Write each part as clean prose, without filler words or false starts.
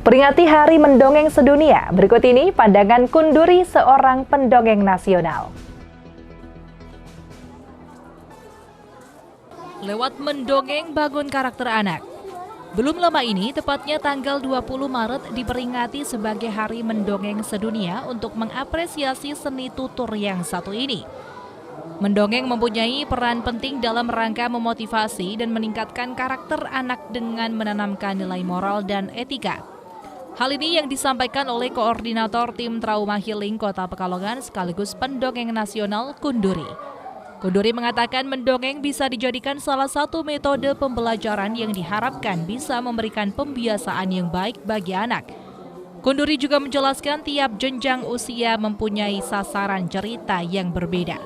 Peringati Hari Mendongeng Sedunia, berikut ini pandangan Kunduri, seorang pendongeng nasional. Lewat mendongeng bangun karakter anak. Belum lama ini, tepatnya tanggal 20 Maret diperingati sebagai Hari Mendongeng Sedunia untuk mengapresiasi seni tutur yang satu ini. Mendongeng mempunyai peran penting dalam rangka memotivasi dan meningkatkan karakter anak dengan menanamkan nilai moral dan etika. Hal ini yang disampaikan oleh Koordinator Tim Trauma Healing Kota Pekalongan sekaligus pendongeng nasional Kunduri. Kunduri mengatakan mendongeng bisa dijadikan salah satu metode pembelajaran yang diharapkan bisa memberikan pembiasaan yang baik bagi anak. Kunduri juga menjelaskan tiap jenjang usia mempunyai sasaran cerita yang berbeda.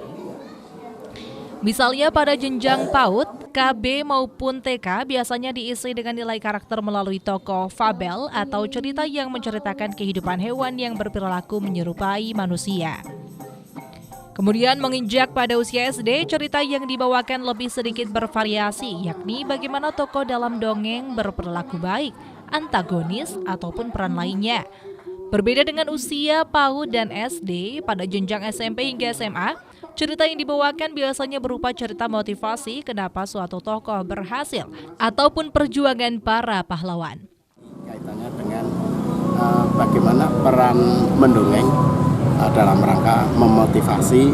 Misalnya pada jenjang PAUD, KB maupun TK biasanya diisi dengan nilai karakter melalui tokoh fabel atau cerita yang menceritakan kehidupan hewan yang berperilaku menyerupai manusia. Kemudian menginjak pada usia SD, cerita yang dibawakan lebih sedikit bervariasi, yakni bagaimana tokoh dalam dongeng berperilaku baik, antagonis, ataupun peran lainnya. Berbeda dengan usia PAUD dan SD, pada jenjang SMP hingga SMA, cerita yang dibawakan biasanya berupa cerita motivasi kenapa suatu tokoh berhasil ataupun perjuangan para pahlawan. Kaitannya dengan bagaimana peran mendongeng dalam rangka memotivasi,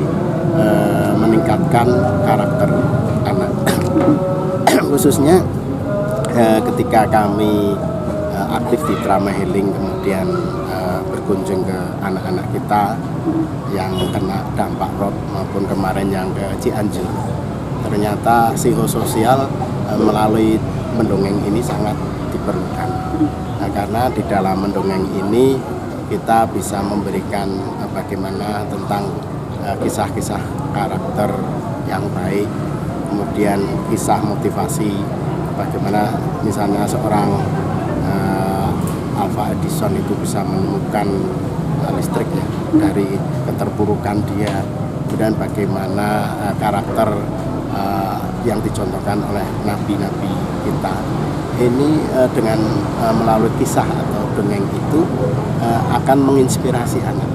meningkatkan karakter anak. Khususnya ketika kami aktif di Trauma Healing, kemudian berkunjung ke anak-anak kita yang kena dampak rob maupun kemarin yang ke Cianjur. Ternyata psikososial melalui mendongeng ini sangat diperlukan. Karena di dalam mendongeng ini kita bisa memberikan bagaimana tentang kisah-kisah karakter yang baik, kemudian kisah motivasi, bagaimana misalnya seorang Alva Edison itu bisa menemukan listrik ya, dari keterpurukan dia, kemudian bagaimana karakter yang dicontohkan oleh nabi-nabi kita ini dengan melalui kisah atau dongeng itu akan menginspirasi anak,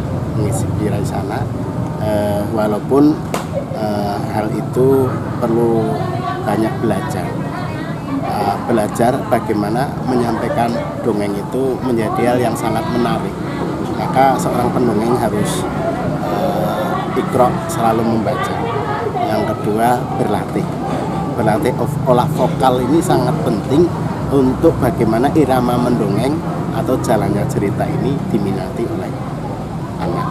walaupun hal itu perlu banyak belajar bagaimana menyampaikan dongeng itu menjadi hal yang sangat menarik. Maka seorang pendongeng harus iqra, selalu membaca. Yang kedua, berlatih olah vokal ini sangat penting untuk bagaimana irama mendongeng atau jalannya cerita ini diminati oleh anak.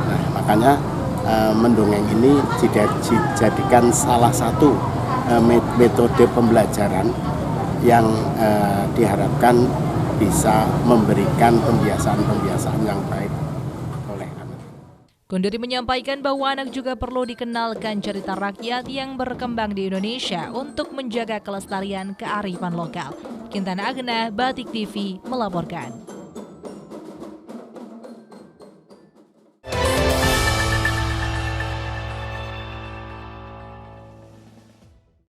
Nah, makanya mendongeng ini dijadikan salah satu metode pembelajaran yang diharapkan bisa memberikan pembiasaan yang baik oleh anak. Kunduri menyampaikan bahwa anak juga perlu dikenalkan cerita rakyat yang berkembang di Indonesia untuk menjaga kelestarian kearifan lokal. Kintana Agena, Batik TV melaporkan.